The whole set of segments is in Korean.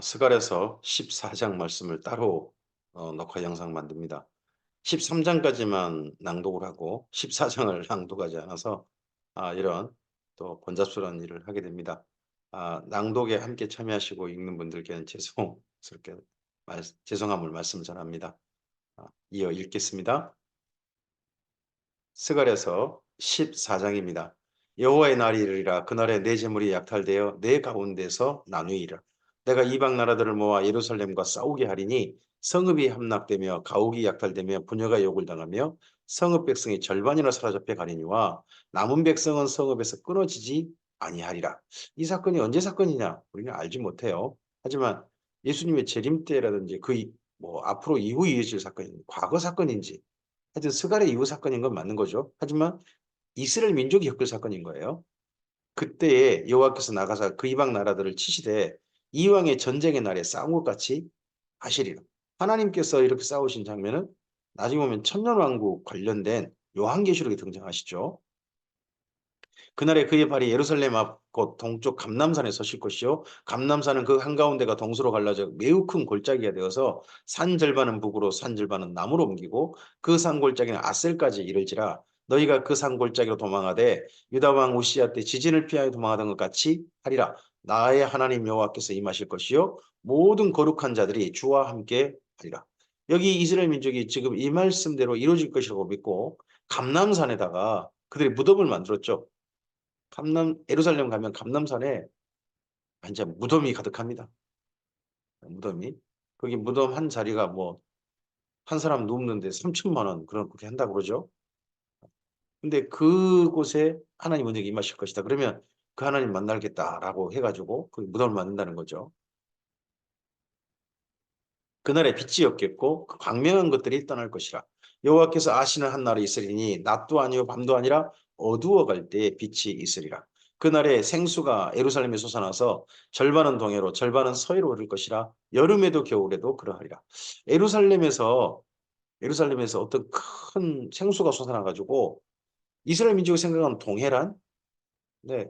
스갈에서 14장 말씀을 따로 녹화 영상 만듭니다. 13장까지만 낭독을 하고 14장을 낭독하지 않아서 이런 또 번잡스러운 일을 하게 됩니다. 낭독에 함께 참여하시고 읽는 분들께는 죄송스럽게 죄송함을 말씀 전합니다. 이어 읽겠습니다. 스갈에서 14장입니다. 여호와의 날이 이르리라. 그날에 내 재물이 약탈되어 내 가운데서 나누이라. 내가 이방 나라들을 모아 예루살렘과 싸우게 하리니 성읍이 함락되며 가옥이 약탈되며 부녀가 욕을 당하며 성읍 백성이 절반이나 사로잡혀 가리니와 남은 백성은 성읍에서 끊어지지 아니하리라. 이 사건이 언제 사건이냐? 우리는 알지 못해요. 하지만 예수님의 재림 때라든지 앞으로 이후 이어질 사건이 과거 사건인지 하여튼 스갈의 이후 사건인 건 맞는 거죠. 하지만 이스라엘 민족이 겪을 사건인 거예요. 그때에 여호와께서 나가사 그 이방 나라들을 치시되 이왕의 전쟁의 날에 싸운 것 같이 하시리라. 하나님께서 이렇게 싸우신 장면은 나중에 보면 천년왕국 관련된 요한계시록에 등장하시죠. 그날에 그의 발이 예루살렘 앞 곧 동쪽 감람산에 서실 것이요 감람산은 그 한가운데가 동서로 갈라져 매우 큰 골짜기가 되어서 산 절반은 북으로 산 절반은 남으로 옮기고 그 산 골짜기는 아셀까지 이를지라. 너희가 그 산 골짜기로 도망하되 유다 왕 우시야 때 지진을 피하여 도망하던 것 같이 하리라. 나의 하나님 여호와께서 임하실 것이요 모든 거룩한 자들이 주와 함께 하리라. 여기 이스라엘 민족이 지금 이 말씀대로 이루어질 것이라고 믿고 감람산에다가 그들의 무덤을 만들었죠. 예루살렘 가면 감람산에 완전 무덤이 가득합니다. 무덤이. 거기 무덤 한 자리가 뭐 한 사람 눕는데 3천만 원 그렇게 한다고 그러죠. 근데 그곳에 하나님 은혜가 임하실 것이다. 그러면 그 하나님 만나겠다라고 해 가지고 그 무덤을 만든다는 거죠. 그날에 빛이 없겠고 그 광명한 것들이 떠날 것이라. 여호와께서 아시는 한 날이 있으리니 낮도 아니요 밤도 아니라 어두워 갈 때에 빛이 있으리라. 그날에 생수가 예루살렘에 솟아나서 절반은 동해로 절반은 서해로 흐를 것이라. 여름에도 겨울에도 그러하리라. 예루살렘에서 어떤 큰 생수가 솟아나 가지고 이스라엘 민족이 생각하는 동해란 네,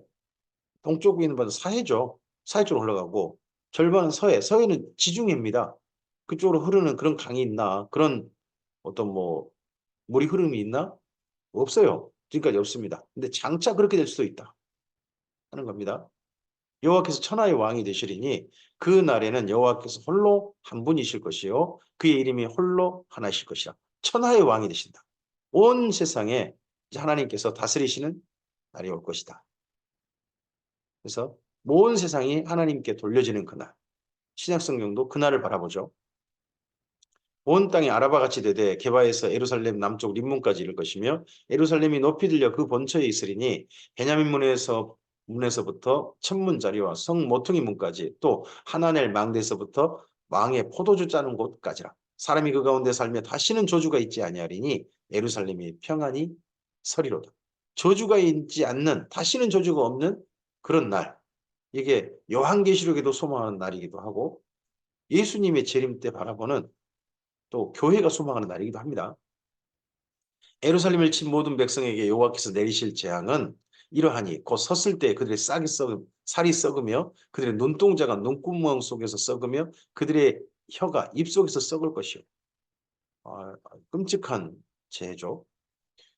동쪽에 있는 바다 사해죠. 사해 쪽으로 흘러가고 절반은 서해, 서해는 지중해입니다. 그쪽으로 흐르는 그런 강이 있나? 그런 어떤 물이 흐름이 있나? 없어요. 지금까지 없습니다. 근데 장차 그렇게 될 수도 있다 하는 겁니다. 여호와께서 천하의 왕이 되시리니 그 날에는 여호와께서 홀로 한 분이실 것이요 그의 이름이 홀로 하나이실 것이라. 천하의 왕이 되신다. 온 세상에 이제 하나님께서 다스리시는 날이 올 것이다. 그래서 온 세상이 하나님께 돌려지는 그날. 신약 성경도 그날을 바라보죠. 온 땅이 아라바같이 되되 게바에서 예루살렘 남쪽 림문까지 이를 것이며 예루살렘이 높이 들려 그 본처에 있으리니 베냐민 문에서부터 천문자리와 성 모퉁이 문까지 또 하나넬 망대에서부터 왕의 포도주 짜는 곳까지라. 사람이 그 가운데 살며 다시는 저주가 있지 아니하리니 예루살렘이 평안히 서리로다. 저주가 있지 않는 다시는 저주가 없는 그런 날. 이게 요한계시록에도 소망하는 날이기도 하고 예수님의 재림 때 바라보는 또 교회가 소망하는 날이기도 합니다. 예루살렘을 친 모든 백성에게 여호와께서 내리실 재앙은 이러하니 곧 섰을 때 그들의 살이 썩으며 그들의 눈동자가 눈구멍 속에서 썩으며 그들의 혀가 입속에서 썩을 것이요. 끔찍한 재해죠.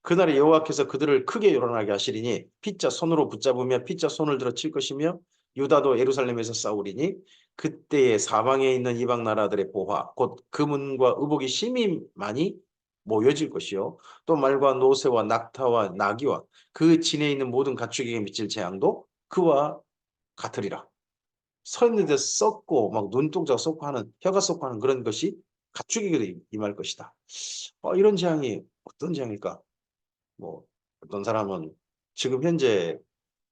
그날에 여호와께서 그들을 크게 요란하게 하시리니 피자 손으로 붙잡으며 피자 손을 들어 칠 것이며 유다도 예루살렘에서 싸우리니 그때에 사방에 있는 이방 나라들의 보화 곧 금은과 의복이 심히 많이 모여질 것이요 또 말과 노새와 낙타와 나귀와 그 진에 있는 모든 가축에게 미칠 재앙도 그와 같으리라. 서 있는데 썩고 막 눈동자가 썩고 하는 혀가 썩고 하는 그런 것이 가축에게도 임할 것이다. 이런 재앙이 어떤 재앙일까? 뭐 어떤 사람은 지금 현재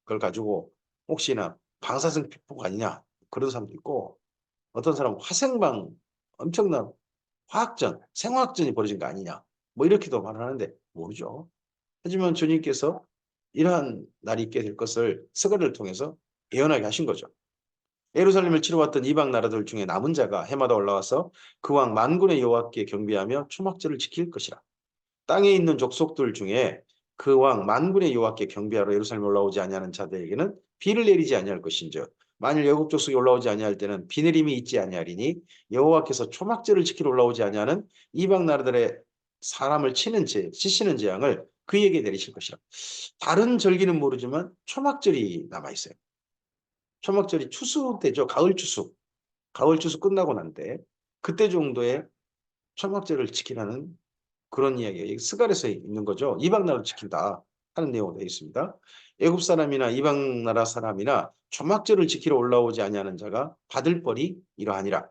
그걸 가지고 혹시나 방사성 피부가 아니냐 그런 사람도 있고 어떤 사람은 화생방 엄청난 화학전, 생화학전이 벌어진 거 아니냐 뭐 이렇게도 말하는데 모르죠. 하지만 주님께서 이러한 날이 있게 될 것을 스가랴를 통해서 예언하게 하신 거죠. 예루살렘을 치러왔던 이방 나라들 중에 남은 자가 해마다 올라와서 그 왕 만군의 여호와께 경배하며 초막절을 지킬 것이라. 땅에 있는 족속들 중에 그 왕 만군의 여호와께 경배하러 예루살렘에 올라오지 아니하는 자들에게는 비를 내리지 아니할 것인즉 만일 애굽 족속이 올라오지 아니할 때는 비내림이 있지 아니하리니 여호와께서 초막절을 지키러 올라오지 아니하는 이방 나라들의 사람을 치시는 재앙을 그에게 내리실 것이라. 다른 절기는 모르지만 초막절이 남아 있어요. 초막절이 추수 때죠. 가을 추수. 가을 추수 끝나고 난데 그때 정도에 초막절을 지키라는 그런 이야기가 스갈에서 있는 거죠. 이방 나라를 지킨다 하는 내용으로 되어 있습니다. 애굽 사람이나 이방 나라 사람이나 초막절을 지키러 올라오지 아니하는 자가 받을 벌이 이러하니라.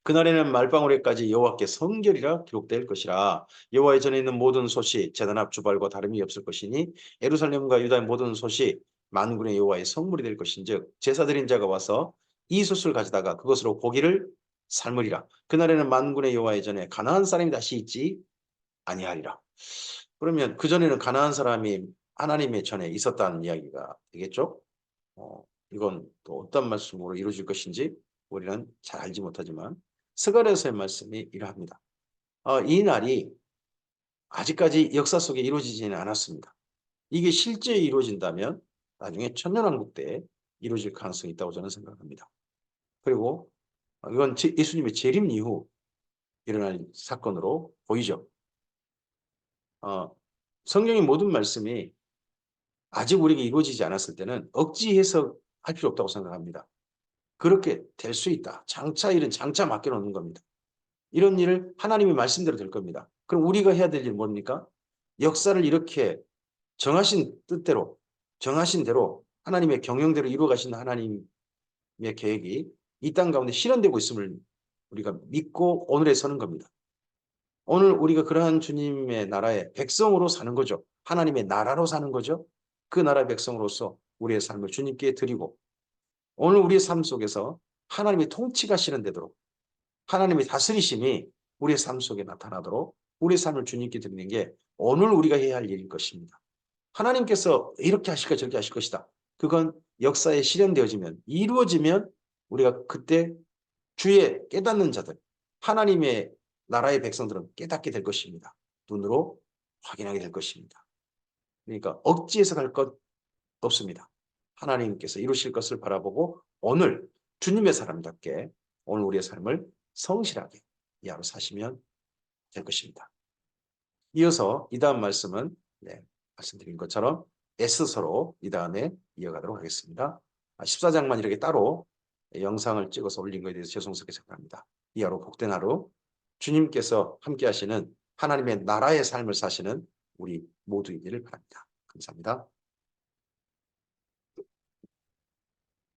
그날에는 말방울에까지 여호와께 성결이라 기록될 것이라. 여호와의 전에 있는 모든 솥이 제단 앞 주발과 다름이 없을 것이니 예루살렘과 유다의 모든 솥이 만군의 여호와의 성물이 될 것인즉 제사 드린 자가 와서 이 솥을 가져다가 그것으로 고기를 삶으리라. 그날에는 만군의 여호와의 전에 가나안 사람이 다시 있지 아니하리라. 그러면 그전에는 가나안 사람이 하나님의 전에 있었다는 이야기가 되겠죠? 이건 또 어떤 말씀으로 이루어질 것인지 우리는 잘 알지 못하지만 스가랴서의 말씀이 이러합니다. 이 날이 아직까지 역사 속에 이루어지지는 않았습니다. 이게 실제 이루어진다면 나중에 천년왕국 때 이루어질 가능성이 있다고 저는 생각합니다. 그리고 이건 예수님의 재림 이후 일어날 사건으로 보이죠. 성경의 모든 말씀이 아직 우리에게 이루어지지 않았을 때는 억지 해석할 필요 없다고 생각합니다. 그렇게 될 수 있다. 장차 일은 장차 맡겨놓는 겁니다. 이런 일을 하나님의 말씀대로 될 겁니다. 그럼 우리가 해야 될 일은 뭡니까? 역사를 이렇게 정하신 뜻대로, 정하신 대로 하나님의 경영대로 이루어가신 하나님의 계획이 이 땅 가운데 실현되고 있음을 우리가 믿고 오늘에 서는 겁니다. 오늘 우리가 그러한 주님의 나라의 백성으로 사는 거죠. 하나님의 나라로 사는 거죠. 그 나라의 백성으로서 우리의 삶을 주님께 드리고 오늘 우리의 삶 속에서 하나님의 통치가 실현되도록 하나님의 다스리심이 우리의 삶 속에 나타나도록 우리의 삶을 주님께 드리는 게 오늘 우리가 해야 할 일일 것입니다. 하나님께서 이렇게 하실 것 저렇게 하실 것이다. 그건 역사에 실현되어지면 이루어지면 우리가 그때 주의 깨닫는 자들 하나님의 나라의 백성들은 깨닫게 될 것입니다. 눈으로 확인하게 될 것입니다. 그러니까 억지해서 갈 것 없습니다. 하나님께서 이루실 것을 바라보고 오늘 주님의 사람답게 오늘 우리의 삶을 성실하게 이 하루 사시면 될 것입니다. 이어서 이 다음 말씀은 말씀드린 것처럼 에스서로 이 다음에 이어가도록 하겠습니다. 14장만 이렇게 따로 영상을 찍어서 올린 것에 대해서 죄송스럽게 생각합니다. 이 하루 복된 하루 주님께서 함께 하시는 하나님의 나라의 삶을 사시는 우리 모두이기를 바랍니다. 감사합니다.